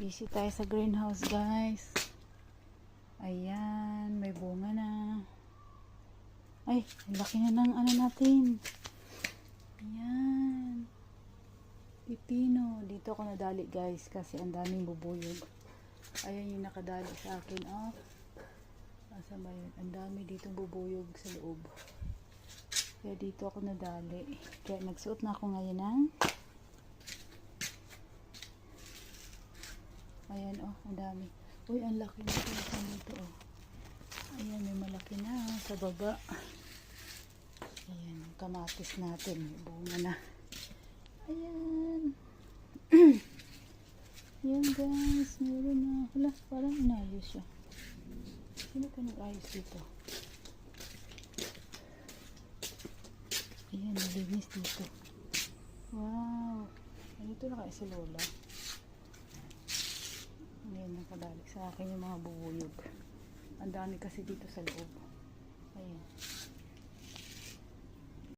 Busy tayo sa greenhouse, guys. Ayan, may bunga na. Ay, laki na ng ano natin. Ayan. Pipino. Dito ako nadali, guys, kasi ang daming bubuyog. Ayan yung nakadali sa akin. Oh. Asa ba yun? Ang dami dito bubuyog sa loob. Kaya dito ako nadali. Kaya nagsuot na ako ngayon ng ayan, oh, ang dami. Uy, ang laki na dito, oh. Ayan, may malaki na sa baba. Ayan, kamatis natin. May bunga na. Ayan. Ayan, guys. Meron na. Hala, parang inayos siya. Sino ka nag-ayos dito? Ayan, nalinis dito. Wow. Ganito na kaya si Lola. Ngayon nakabalik sa akin yung mga bubuyog. Ang dami kasi dito sa loob.